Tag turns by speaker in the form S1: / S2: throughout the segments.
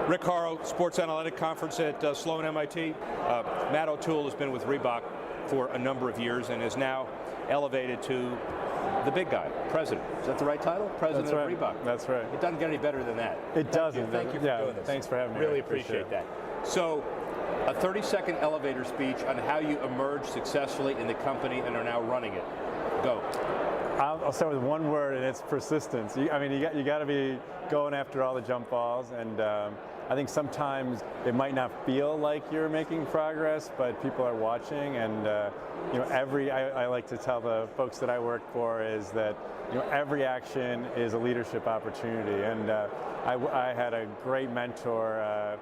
S1: Rick Horrow, Sports Analytic Conference at Sloan MIT. Matt O'Toole has been with Reebok for a number of years and is now elevated to the big guy, president. Is that the right title? President of Reebok.
S2: That's right.
S1: It doesn't get any better than that.
S2: It doesn't.
S1: Thank you for doing this.
S2: Thanks for having me.
S1: Really appreciate that. So, a 30-second elevator speech on how you emerged successfully in the company and are now running it. Go.
S2: I'll start with one word, and it's persistence. You got to be going after all the jump balls, and I think sometimes it might not feel like you're making progress, but people are watching, and I like to tell the folks that I work for is that every action is a leadership opportunity, and I had a great mentor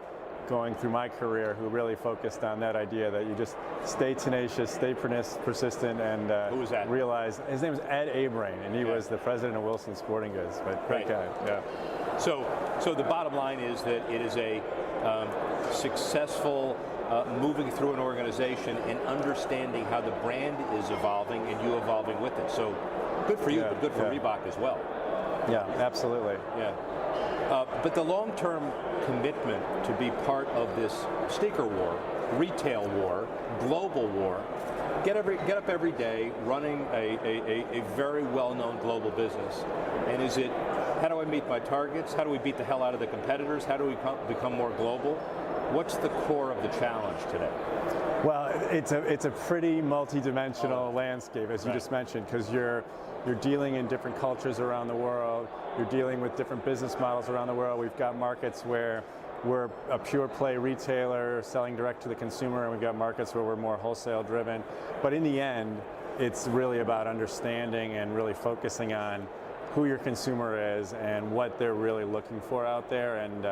S2: going through my career who really focused on that idea that you just stay tenacious, stay persistent, and
S1: who was that?
S2: Realize his name was Ed Abrain, and he was the president of Wilson Sporting Goods. But great guy. Yeah.
S1: So the bottom line is that it is a successful moving through an organization and understanding how the brand is evolving and you evolving with it. So good for you, but good for Reebok as well.
S2: Yeah, absolutely.
S1: Yeah. But the long-term commitment to be part of this sneaker war, retail war, global war, get up every day running a very well-known global business. And is it, how do I meet my targets? How do we beat the hell out of the competitors? How do we become more global? What's the core of the challenge today?
S2: Well, it's a pretty multi-dimensional landscape, as you just mentioned, because you're dealing in different cultures around the world. You're dealing with different business models around the world. We've got markets where we're a pure play retailer selling direct to the consumer, and we've got markets where we're more wholesale driven. But in the end, it's really about understanding and really focusing on who your consumer is and what they're really looking for out there. And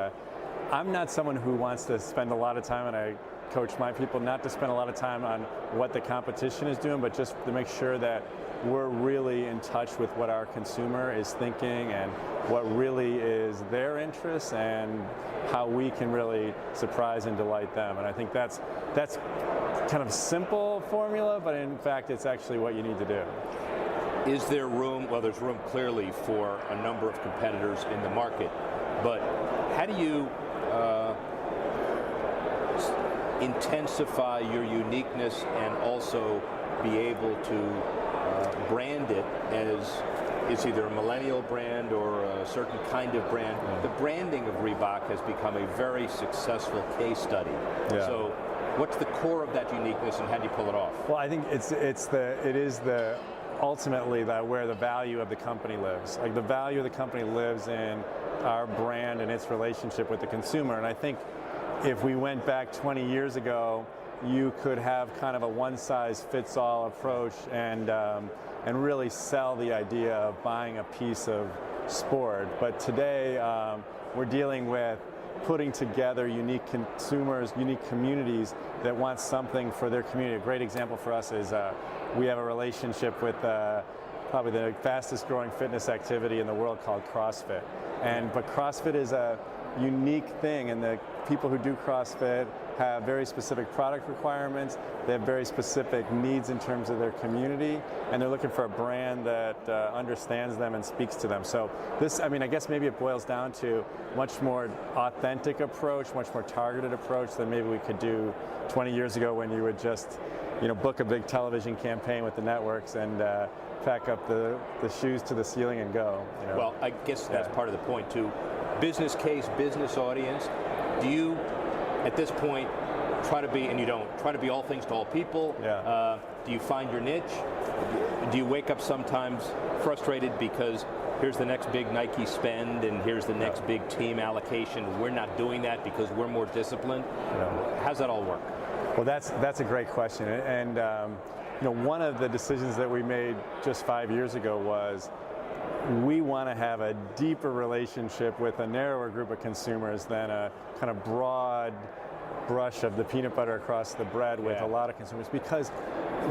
S2: I'm not someone who wants to spend a lot of time, and I coach my people not to spend a lot of time on what the competition is doing, but just to make sure that we're really in touch with what our consumer is thinking and what really is their interests and how we can really surprise and delight them. And I think that's kind of simple formula, but in fact it's actually what you need to do.
S1: Is there room? Well, there's room clearly for a number of competitors in the market, but how do you intensify your uniqueness and also be able to brand it as it's either a millennial brand or a certain kind of brand? The branding of Reebok has become a very successful case study.
S2: Yeah.
S1: So what's the core of that uniqueness and how do you pull it off?
S2: Well, I think it is ultimately where the value of the company lives. Like the value of the company lives in our brand and its relationship with the consumer. And I think if we went back 20 years ago, you could have kind of a one-size-fits-all approach and really sell the idea of buying a piece of sport. But today, we're dealing with putting together unique consumers, unique communities that want something for their community. A great example for us is we have a relationship with probably the fastest growing fitness activity in the world called CrossFit. But CrossFit is a unique thing, and the people who do CrossFit have very specific product requirements. They have very specific needs in terms of their community, and they're looking for a brand that understands them and speaks to them. So this, I guess maybe it boils down to much more authentic approach, much more targeted approach than maybe we could do 20 years ago when you would just, book a big television campaign with the networks and pack up the shoes to the ceiling and go.
S1: Well, I guess that's part of the point too. Business case, business audience. Do you, at this point, try to be, and you don't, try to be all things to all people?
S2: Yeah.
S1: Do you find your niche? Do you wake up sometimes frustrated because here's the next big Nike spend and here's the next big team allocation? We're not doing that because we're more disciplined. How's that all work?
S2: Well, that's a great question. And one of the decisions that we made just 5 years ago was we want to have a deeper relationship with a narrower group of consumers than a kind of broad brush of the peanut butter across the bread with a lot of consumers, because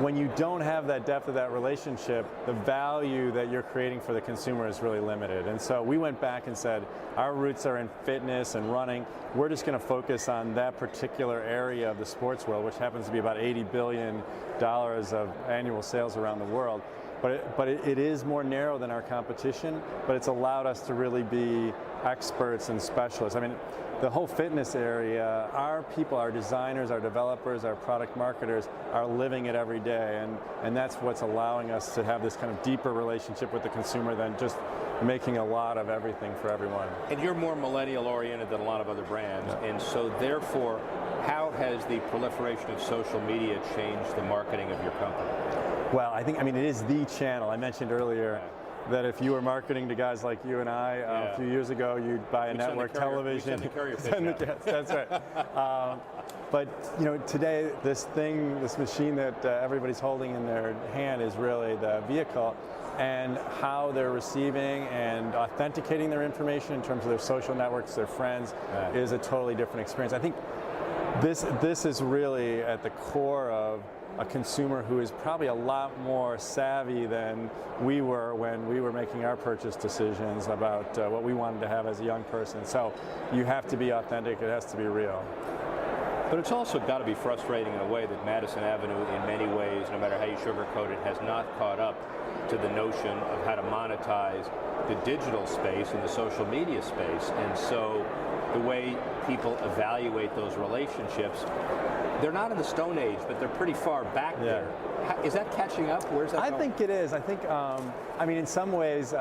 S2: when you don't have that depth of that relationship, the value that you're creating for the consumer is really limited. And so we went back and said, our roots are in fitness and running. We're just going to focus on that particular area of the sports world, which happens to be about $80 billion of annual sales around the world. But it is more narrow than our competition, but it's allowed us to really be experts and specialists. the whole fitness area, our people, our designers, our developers, our product marketers are living it every day, and that's what's allowing us to have this kind of deeper relationship with the consumer than just making a lot of everything for everyone.
S1: And you're more millennial oriented than a lot of other brands, and so therefore, how has the proliferation of social media changed the marketing of your company?
S2: Well, I mean, it is the channel. I mentioned earlier that if you were marketing to guys like you and I a few years ago, you'd buy a network television.
S1: Send the carrier pitch out.
S2: That's right. But today, this machine that everybody's holding in their hand is really the vehicle, and how they're receiving and authenticating their information in terms of their social networks, their friends, is a totally different experience. I think this is really at the core of a consumer who is probably a lot more savvy than we were when we were making our purchase decisions about what we wanted to have as a young person. So you have to be authentic, it has to be real.
S1: But it's also got to be frustrating in a way that Madison Avenue, in many ways, no matter how you sugarcoat it, has not caught up to the notion of how to monetize the digital space and the social media space. And so the way people evaluate those relationships, they're not in the Stone Age, but they're pretty far back there. Is that catching up? Where's that going?
S2: I think it is. I think, I mean, in some ways,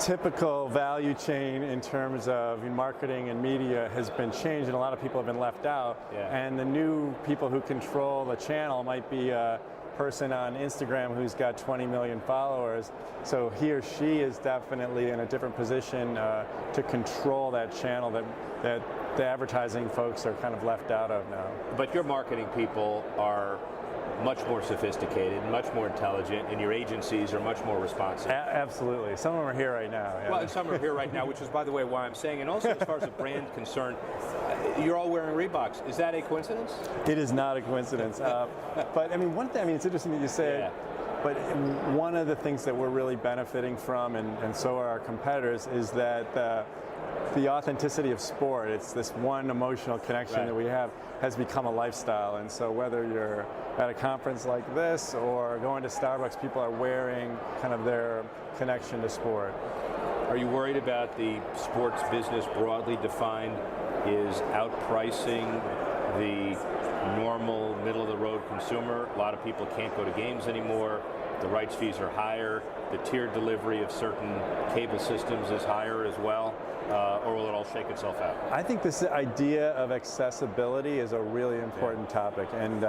S2: typical value chain in terms of marketing and media has been changed, and a lot of people have been left out. And the new people who control the channel might be a person on Instagram who's got 20 million followers. So he or she is definitely in a different position to control that channel that the advertising folks are kind of left out of now.
S1: But your marketing people are much more sophisticated, much more intelligent, and your agencies are much more responsive.
S2: Absolutely. Some of them are here right now.
S1: Well, and some are here right now, which is, by the way, why I'm saying, and also as far as the brand concerned, you're all wearing Reeboks. Is that a coincidence?
S2: It is not a coincidence. But I mean, one thing, I mean, it's interesting that you say it, but one of the things that we're really benefiting from, and so are our competitors, is that the authenticity of sport, it's this one emotional connection that we have, has become a lifestyle. And so whether you're at a conference like this or going to Starbucks, people are wearing kind of their connection to sport.
S1: Are you worried about the sports business broadly defined is outpricing the normal middle-of-the-road consumer? A lot of people can't go to games anymore. The rights fees are higher. The tiered delivery of certain cable systems is higher as well. Or will it all shake itself out?
S2: I think this idea of accessibility is a really important topic, and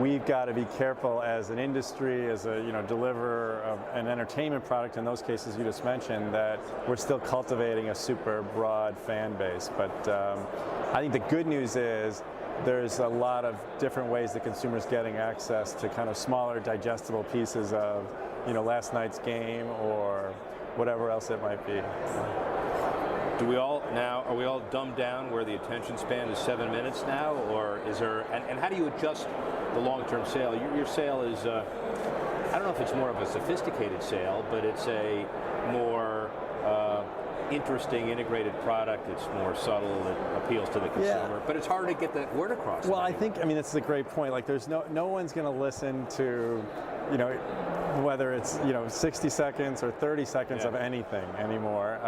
S2: we've got to be careful as an industry, as a deliverer of an entertainment product. In those cases you just mentioned, that we're still cultivating a super broad fan base. But I think the good news is there's a lot of different ways that consumers getting access to kind of smaller, digestible pieces of last night's game or whatever else it might be.
S1: Are we all dumbed down where the attention span is 7 minutes now, or is there, and how do you adjust the long-term sale? Your sale is, I don't know if it's more of a sophisticated sale, but it's a more interesting integrated product. It's more subtle, it appeals to the consumer, but it's hard to get that word across.
S2: Well, I think, I mean, that's a great point. Like, there's no one's going to listen to, whether it's 60 seconds or 30 seconds of anything anymore.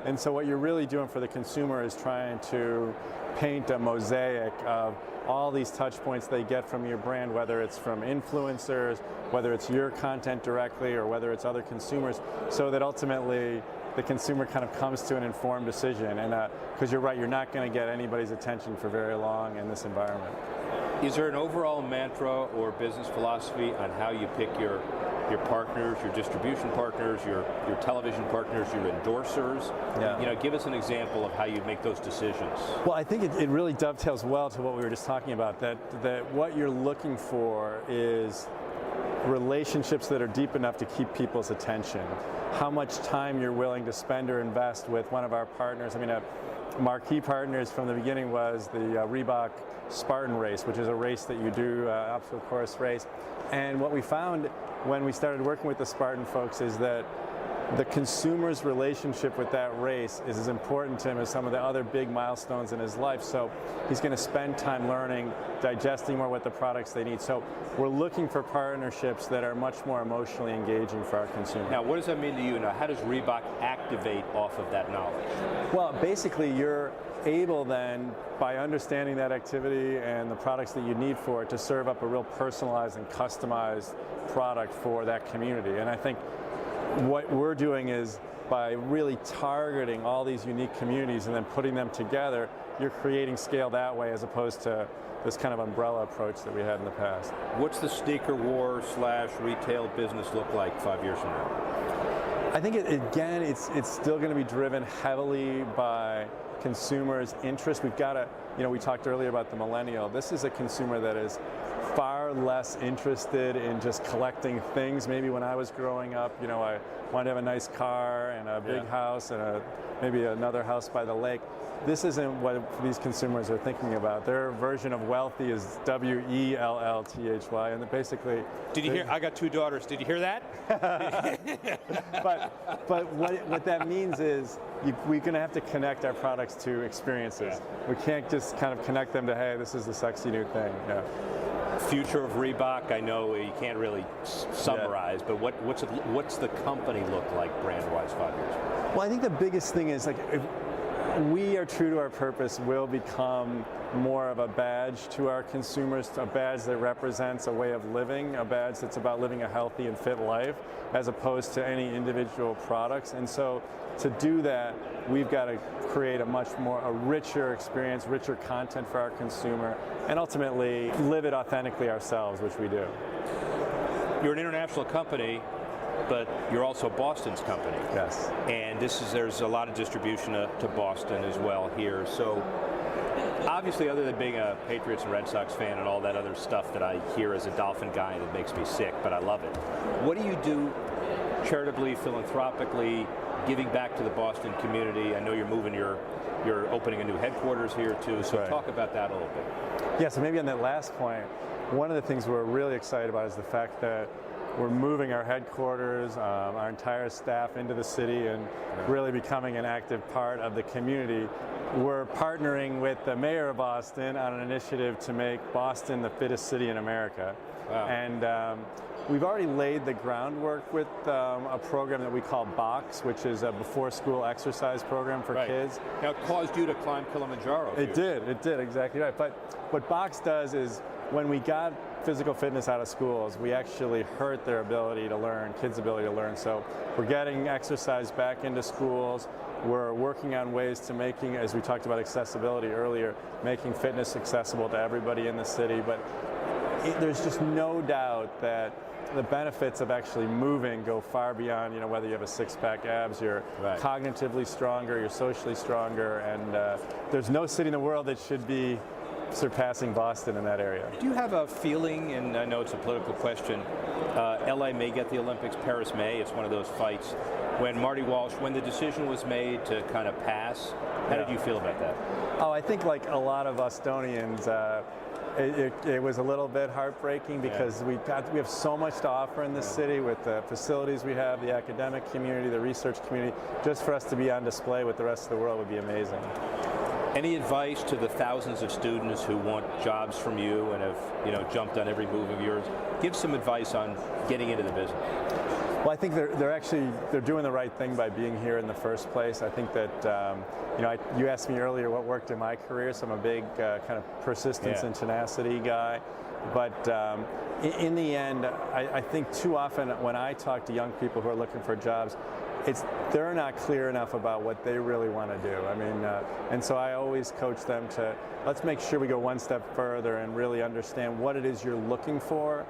S2: And so what you're really doing for the consumer is trying to paint a mosaic of all these touch points they get from your brand, whether it's from influencers, whether it's your content directly, or whether it's other consumers, so that ultimately the consumer kind of comes to an informed decision. And because you're right, you're not going to get anybody's attention for very long in this environment.
S1: Is there an overall mantra or business philosophy on how you pick your partners, your distribution partners, your television partners, your endorsers? Give us an example of how you make those decisions.
S2: Well, I think it really dovetails well to what we were just talking about, that what you're looking for is relationships that are deep enough to keep people's attention. How much time you're willing to spend or invest with one of our partners. I mean, marquee partners from the beginning was the Reebok Spartan race, which is a race that you do, obstacle course race. And what we found when we started working with the Spartan folks is that the consumer's relationship with that race is as important to him as some of the other big milestones in his life. So he's going to spend time learning, digesting more what the products they need. So we're looking for partnerships that are much more emotionally engaging for our consumer.
S1: Now, what does that mean to you? Now, how does Reebok activate off of that knowledge?
S2: Well, basically, you're able then, by understanding that activity and the products that you need for it, to serve up a real personalized and customized product for that community. And I think what we're doing is, by really targeting all these unique communities and then putting them together, you're creating scale that way as opposed to this kind of umbrella approach that we had in the past.
S1: What's the sneaker war / retail business look like 5 years from now?
S2: I think, again, it's still going to be driven heavily by consumers' interest. We've got to, we talked earlier about the millennial. This is a consumer that is far less interested in just collecting things. Maybe when I was growing up, I wanted to have a nice car and a big house and maybe another house by the lake. This isn't what these consumers are thinking about. Their version of wealthy is WELLTHY, and basically.
S1: Did you hear? I got 2 daughters. Did you hear that?
S2: but what that means is we're going to have to connect our products to experiences. We can't just kind of connect them to, hey, this is the sexy new thing.
S1: Future of Reebok, I know you can't really summarize, but what's the company look like brand-wise 5 years?
S2: Well, I think the biggest thing is, if we are true to our purpose, we'll become more of a badge to our consumers, a badge that represents a way of living, a badge that's about living a healthy and fit life, as opposed to any individual products. And so to do that, we've got to create a richer experience, richer content for our consumer, and ultimately live it authentically ourselves, which we do.
S1: You're an international company, but you're also Boston's company.
S2: Yes.
S1: And there's a lot of distribution to Boston as well here. So obviously, other than being a Patriots and Red Sox fan and all that other stuff that I hear as a Dolphin guy that makes me sick, but I love it. What do you do charitably, philanthropically, giving back to the Boston community? I know you're opening a new headquarters here too, so talk about that a little bit.
S2: Yeah, so maybe on that last point, one of the things we're really excited about is the fact that we're moving our headquarters, our entire staff into the city and really becoming an active part of the community. We're partnering with the mayor of Boston on an initiative to make Boston the fittest city in America. Wow. And we've already laid the groundwork with a program that we call BOX, which is a before-school exercise program for kids.
S1: Now, it caused you to climb Kilimanjaro.
S2: It did, exactly right. But what BOX does is, when we got physical fitness out of schools, we actually hurt their ability to learn, kids' ability to learn. So we're getting exercise back into schools. We're working on ways to making, as we talked about accessibility earlier, making fitness accessible to everybody in the city. But there's just no doubt that the benefits of actually moving go far beyond, whether you have a six-pack abs, you're cognitively stronger, you're socially stronger, and there's no city in the world that should be surpassing Boston in that area.
S1: Do you have a feeling, and I know it's a political question, LA may get the Olympics, Paris may, it's one of those fights. When Marty Walsh, when the decision was made to kind of pass, how did you feel about that?
S2: Oh, I think like a lot of Bostonians, it was a little bit heartbreaking because we have so much to offer in this city with the facilities we have, the academic community, the research community. Just for us to be on display with the rest of the world would be amazing.
S1: Any advice to the thousands of students who want jobs from you and have jumped on every move of yours? Give some advice on getting into the business.
S2: Well, I think they're doing the right thing by being here in the first place. I think that you asked me earlier what worked in my career, so I'm a big kind of persistence and tenacity guy. But in the end, I think too often when I talk to young people who are looking for jobs, they're not clear enough about what they really want to do. I mean, and so I always coach them to, let's make sure we go one step further and really understand what it is you're looking for,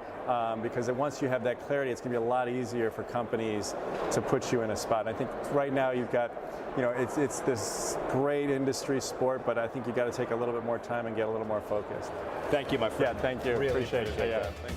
S2: because once you have that clarity, it's going to be a lot easier for companies to put you in a spot. And I think right now you've got, it's this great industry sport, but I think you've got to take a little bit more time and get a little more focused.
S1: Thank you, my friend.
S2: Yeah, thank you.
S1: Really
S2: appreciate it.
S1: That. Thanks.